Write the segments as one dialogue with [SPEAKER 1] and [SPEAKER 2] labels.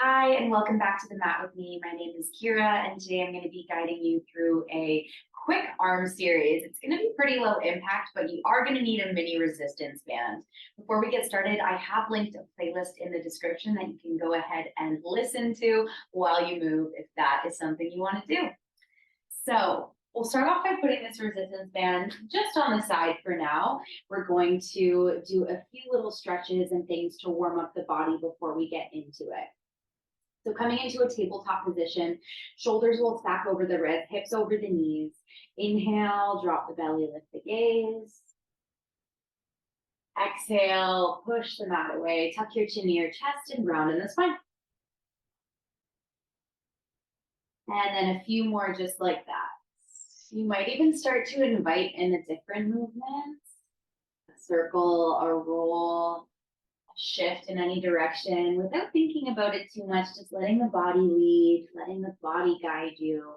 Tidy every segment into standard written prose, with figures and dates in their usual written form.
[SPEAKER 1] Hi, and welcome back to the mat with me. My name is Kira, and today I'm going to be guiding you through a quick arm series. It's going to be pretty low impact, but you are going to need a mini resistance band. Before we get started, I have linked a playlist in the description that you can go ahead and listen to while you move if that is something you want to do. So we'll start off by putting this resistance band just on the side for now. We're going to do a few little stretches and things to warm up the body before we get into it. So coming into a tabletop position, shoulders will stack over the wrists, hips over the knees. Inhale, drop the belly, lift the gaze. Exhale, push the mat away, tuck your chin to your chest and round in the spine. And then a few more just like that. You might even start to invite in a different movement, a circle, a roll, shift in any direction without thinking about it too much, just letting the body lead, letting the body guide you.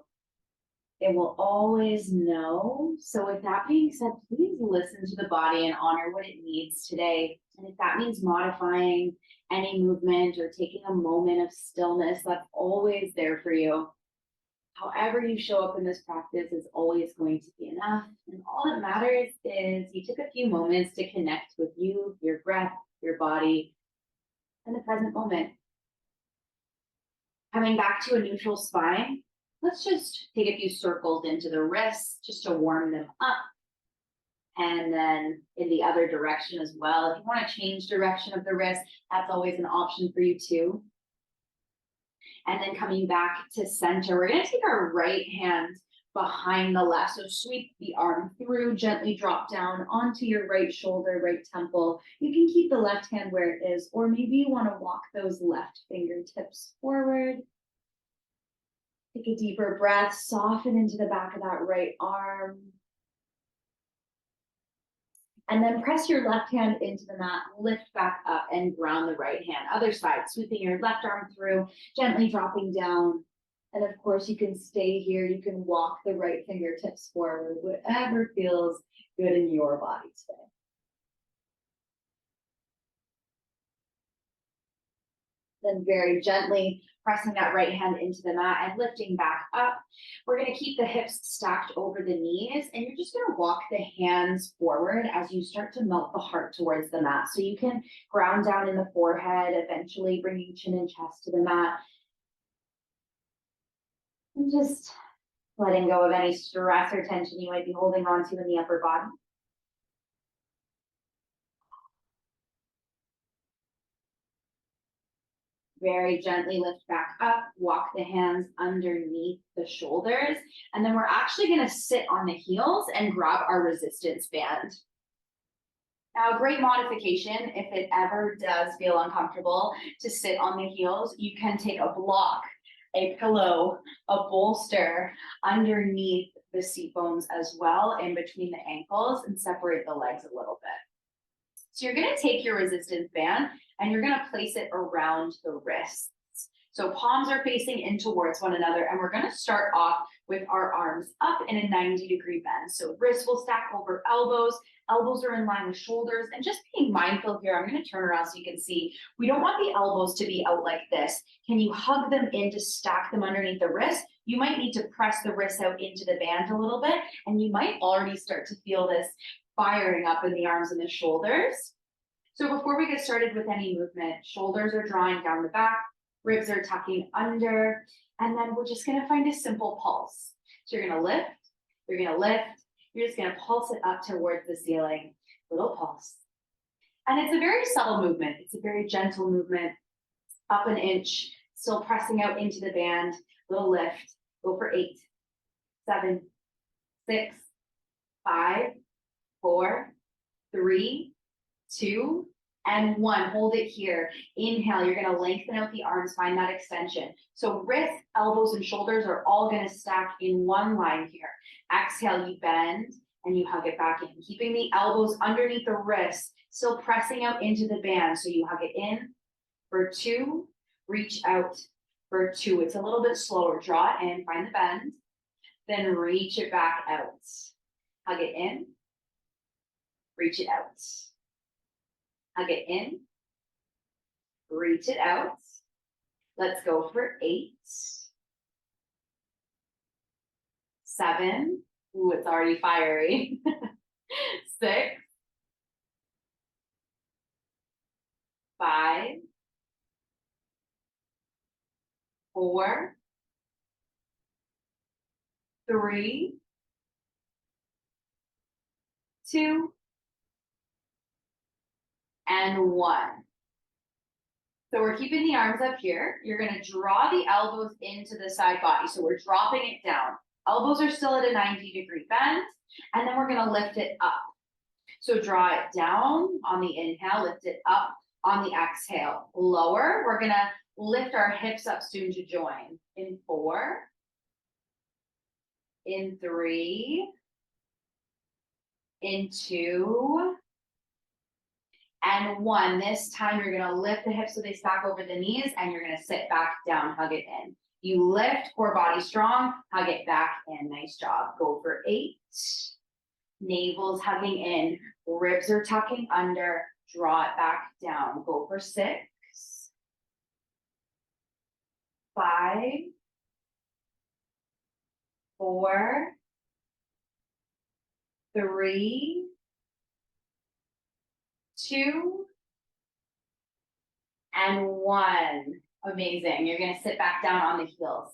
[SPEAKER 1] It will always know. So with that being said, please listen to the body and honor what it needs today. And if that means modifying any movement or taking a moment of stillness, that's always there for you. However you show up in this practice is always going to be enough. And all that matters is you took a few moments to connect with you, your breath, your body, and the present moment. Coming back to a neutral spine, let's just take a few circles into the wrists just to warm them up. And then in the other direction as well. If you want to change direction of the wrist, that's always an option for you too. And then coming back to center, we're going to take our right hand behind the left. So sweep the arm through, gently drop down onto your right shoulder, right temple. You can keep the left hand where it is, or maybe you want to walk those left fingertips forward. Take a deeper breath, soften into the back of that right arm. And then press your left hand into the mat, lift back up and ground the right hand. Other side, sweeping your left arm through, gently dropping down. And of course, you can stay here. You can walk the right fingertips forward, whatever feels good in your body today. Then very gently pressing that right hand into the mat and lifting back up. We're going to keep the hips stacked over the knees, and you're just going to walk the hands forward as you start to melt the heart towards the mat. So you can ground down in the forehead, eventually bringing chin and chest to the mat. And just letting go of any stress or tension you might be holding on to in the upper body. Very gently lift back up, walk the hands underneath the shoulders, and then we're actually going to sit on the heels and grab our resistance band. Now, a great modification, if it ever does feel uncomfortable to sit on the heels, you can take a block, a pillow, a bolster underneath the seat bones as well, in between the ankles, and separate the legs a little bit. So you're going to take your resistance band and you're going to place it around the wrists. So palms are facing in towards one another, and we're going to start off with our arms up in a 90-degree bend. So wrists will stack over elbows. Elbows are in line with shoulders. And just being mindful here, I'm going to turn around so you can see, we don't want the elbows to be out like this. Can you hug them in to stack them underneath the wrist? You might need to press the wrists out into the band a little bit, and you might already start to feel this firing up in the arms and the shoulders. So before we get started with any movement, shoulders are drawing down the back, ribs are tucking under, and then we're just going to find a simple pulse. So you're going to lift, you're going to lift, you're just going to pulse it up towards the ceiling, little pulse. And it's a very subtle movement. It's a very gentle movement, up an inch, still pressing out into the band, little lift, go for 8, 7, 6, 5, 4, 3, 2, and 1. Hold it here. Inhale, you're going to lengthen out the arms, find that extension. So wrists, elbows, and shoulders are all going to stack in one line here. Exhale, you bend and you hug it back in, keeping the elbows underneath the wrists, still pressing out into the band. So you hug it in for 2, reach out for 2. It's a little bit slower. Draw it in, find the bend, then reach it back out. Hug it in, reach it out. Hug it in, reach it out. Let's go for 8, 7. Ooh, it's already fiery. 6, 5, 4, 3, 2, and 1. So we're keeping the arms up here. You're gonna draw the elbows into the side body. So we're dropping it down. Elbows are still at a 90-degree bend, and then we're gonna lift it up. So draw it down on the inhale, lift it up on the exhale. Lower, we're gonna lift our hips up soon to join. In 4, in 3, in 2, and 1. This time you're gonna lift the hips so they stack over the knees, and you're gonna sit back down, hug it in. You lift, core body strong, hug it back in. Nice job. Go for 8. Navel's hugging in, ribs are tucking under, draw it back down. Go for 6, 5, 4, 3, 2, and 1. Amazing. You're going to sit back down on the heels.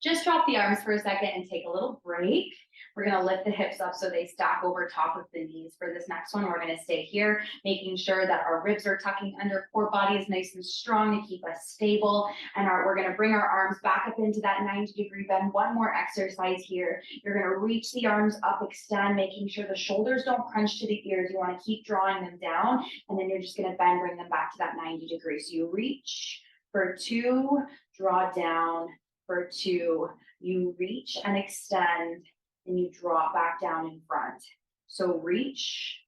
[SPEAKER 1] Just drop the arms for a second and take a little break. We're gonna lift the hips up so they stack over top of the knees. For this next one, we're gonna stay here, making sure that our ribs are tucking under, core body is nice and strong to keep us stable. And we're gonna bring our arms back up into that 90-degree bend. One more exercise here. You're gonna reach the arms up, extend, making sure the shoulders don't crunch to the ears. You wanna keep drawing them down, and then you're just gonna bend, bring them back to that 90 degrees. So you reach for 2, draw down, for 2, you reach and extend, and you draw back down in front. So reach,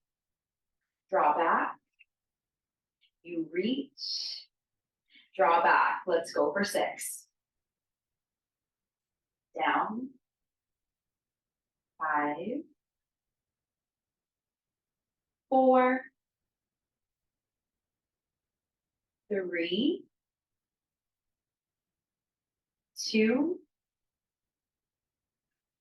[SPEAKER 1] draw back, you reach, draw back. Let's go for 6. Down, 5, 4, 3, 2,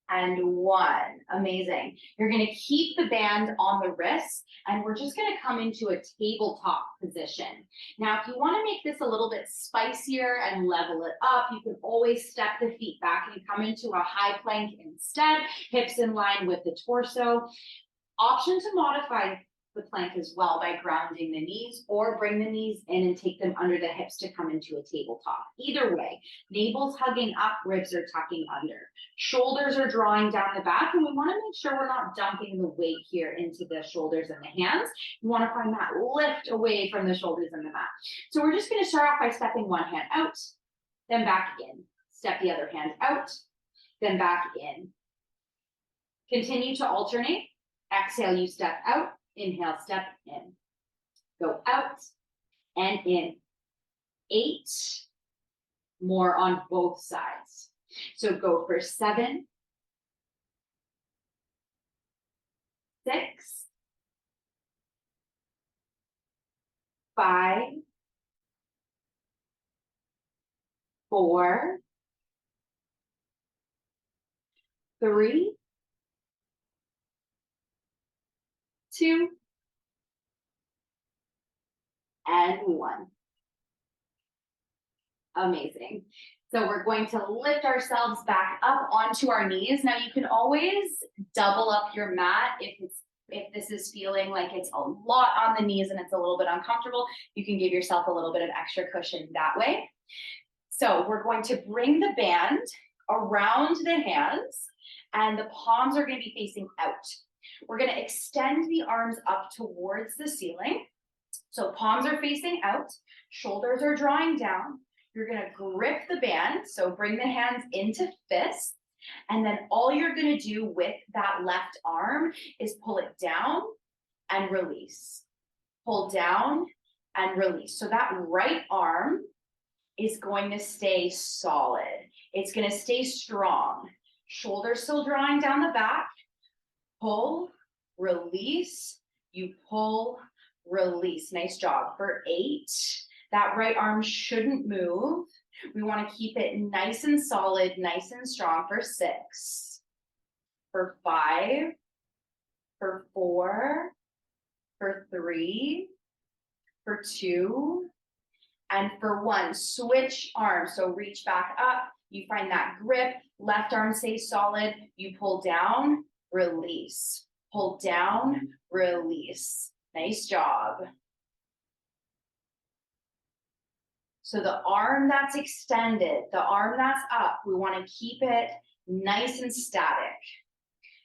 [SPEAKER 1] and 1. Amazing. You're going to keep the band on the wrists, and we're just going to come into a tabletop position. Now, if you want to make this a little bit spicier and level it up, you can always step the feet back and come into a high plank instead, hips in line with the torso. Option to modify the plank as well by grounding the knees, or bring the knees in and take them under the hips to come into a tabletop. Either way, navel's hugging up, ribs are tucking under. Shoulders are drawing down the back, and we want to make sure we're not dumping the weight here into the shoulders and the hands. You want to find that lift away from the shoulders and the mat. So we're just going to start off by stepping one hand out, then back in. Step the other hand out, then back in. Continue to alternate. Exhale, you step out. Inhale, step in. Go out and in. 8 more on both sides. So go for 7, 6, 5, 4, 3, 2, and 1. Amazing. So we're going to lift ourselves back up onto our knees. Now you can always double up your mat if this is feeling like it's a lot on the knees and it's a little bit uncomfortable. You can give yourself a little bit of extra cushion that way. So we're going to bring the band around the hands, and the palms are going to be facing out. We're going to extend the arms up towards the ceiling. So palms are facing out, shoulders are drawing down. You're going to grip the band, so bring the hands into fists, and then all you're going to do with that left arm is pull it down and release. Pull down and release. So that right arm is going to stay solid. It's going to stay strong. Shoulders still drawing down the back. Pull, release, you pull, release. Nice job. For 8, That right arm shouldn't move. We want to keep it nice and solid, nice and strong for 6, for 5, for 4, for 3, for 2, and for 1. Switch arms. So reach back up. You find that grip. Left arm stays solid. You pull down, release. Pull down, release. Nice job. So the arm that's extended, the arm that's up, we want to keep it nice and static.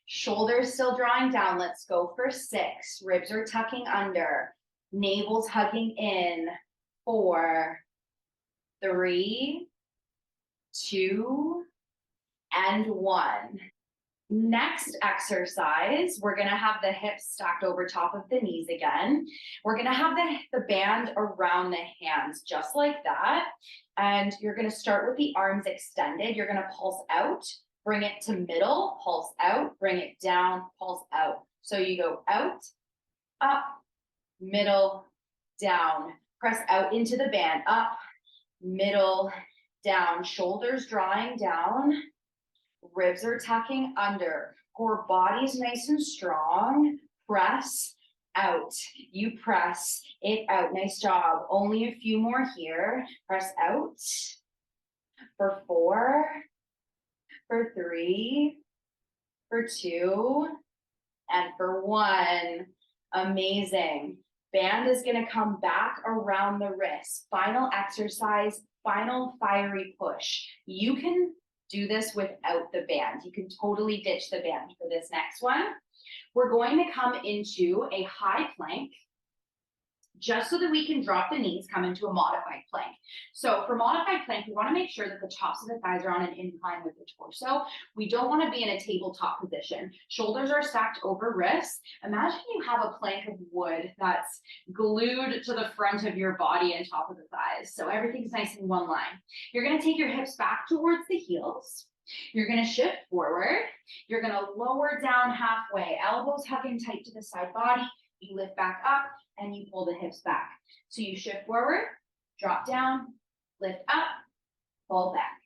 [SPEAKER 1] Shoulders still drawing down. Let's go for 6. Ribs are tucking under. Navel's hugging in. 4, 3, 2, and 1. Next exercise, we're gonna have the hips stacked over top of the knees again. We're gonna have the band around the hands, just like that. And you're gonna start with the arms extended. You're gonna pulse out, bring it to middle, pulse out, bring it down, pulse out. So you go out, up, middle, down. Press out into the band, up, middle, down. Shoulders drawing down. Ribs are tucking under. Core body's nice and strong. Press out. You press it out. Nice job. Only a few more here. Press out. For 4, for 3, for 2, and for 1. Amazing. Band is going to come back around the wrist. Final exercise, final fiery push. You can do this without the band. You can totally ditch the band for this next one. We're going to come into a high plank, just so that we can drop the knees, come into a modified plank. So for modified plank, we want to make sure that the tops of the thighs are on an incline with the torso. We don't want to be in a tabletop position. Shoulders are stacked over wrists. Imagine you have a plank of wood that's glued to the front of your body and top of the thighs. So everything's nice in one line. You're going to take your hips back towards the heels. You're going to shift forward. You're going to lower down halfway, elbows hugging tight to the side body. You lift back up and you pull the hips back. So you shift forward, drop down, lift up, pull back.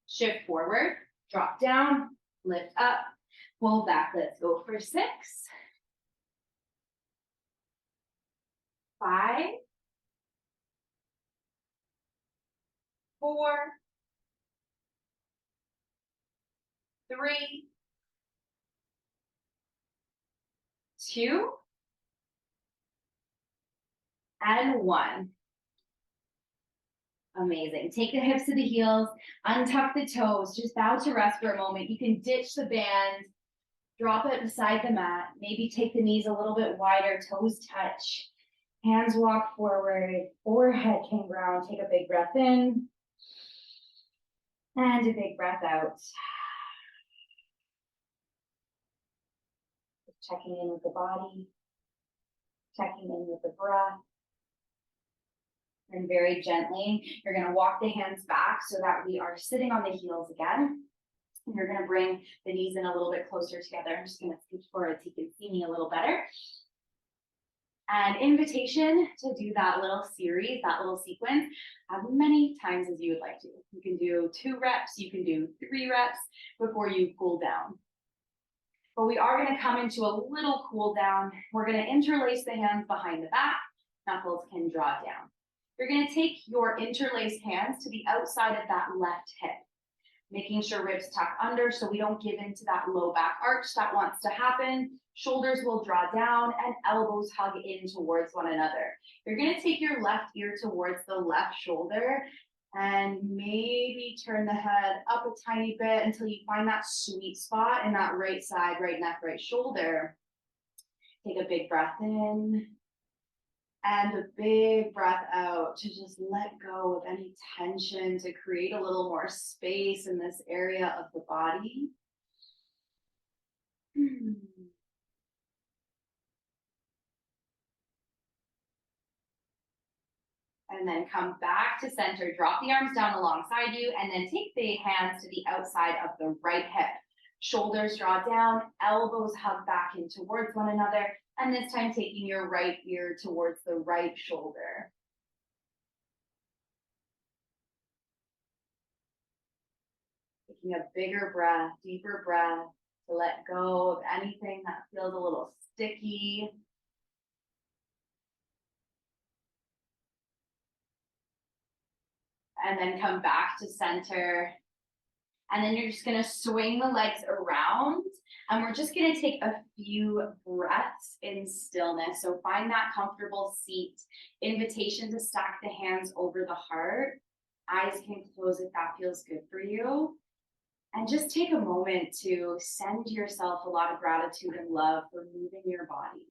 [SPEAKER 1] Shift forward, drop down, lift up, pull back. Let's go for 6, 5, 4, 3, 2, and 1. Amazing. Take the hips to the heels, untuck the toes, just bow to rest for a moment. You can ditch the band, drop it beside the mat, maybe take the knees a little bit wider, toes touch, hands walk forward, forehead can ground. Take a big breath in, and a big breath out. Just checking in with the body, checking in with the breath. And very gently, you're going to walk the hands back so that we are sitting on the heels again. You're going to bring the knees in a little bit closer together. I'm just going to scooch forward so you can see me a little better. And invitation to do that little series, that little sequence, as many times as you would like to. You can do 2 reps, you can do 3 reps before you cool down. But we are going to come into a little cool down. We're going to interlace the hands behind the back. Knuckles can draw down. You're going to take your interlaced hands to the outside of that left hip, making sure ribs tuck under so we don't give into that low back arch that wants to happen. Shoulders will draw down and elbows hug in towards one another. You're going to take your left ear towards the left shoulder and maybe turn the head up a tiny bit until you find that sweet spot in that right side, right neck, right shoulder. Take a big breath in. And a big breath out to just let go of any tension, to create a little more space in this area of the body. And then come back to center. Drop the arms down alongside you and then take the hands to the outside of the right hip. Shoulders draw down, elbows hug back in towards one another. And this time taking your right ear towards the right shoulder. Taking a bigger breath, deeper breath to let go of anything that feels a little sticky. And then come back to center. And then you're just gonna swing the legs around, and we're just gonna take a few breaths in stillness. So find that comfortable seat. Invitation to stack the hands over the heart. Eyes can close if that feels good for you. And just take a moment to send yourself a lot of gratitude and love for moving your body.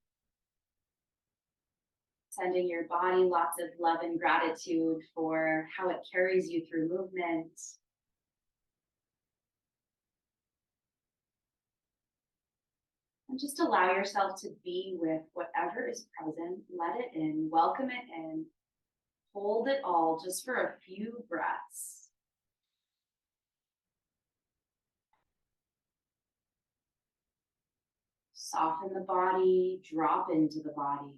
[SPEAKER 1] Sending your body lots of love and gratitude for how it carries you through movement. And just allow yourself to be with whatever is present. Let it in, welcome it in, hold it all just for a few breaths. Soften the body, drop into the body.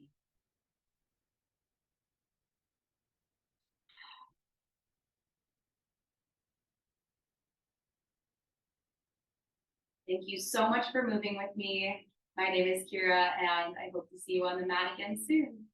[SPEAKER 1] Thank you so much for moving with me. My name is Kira, and I hope to see you on the mat again soon.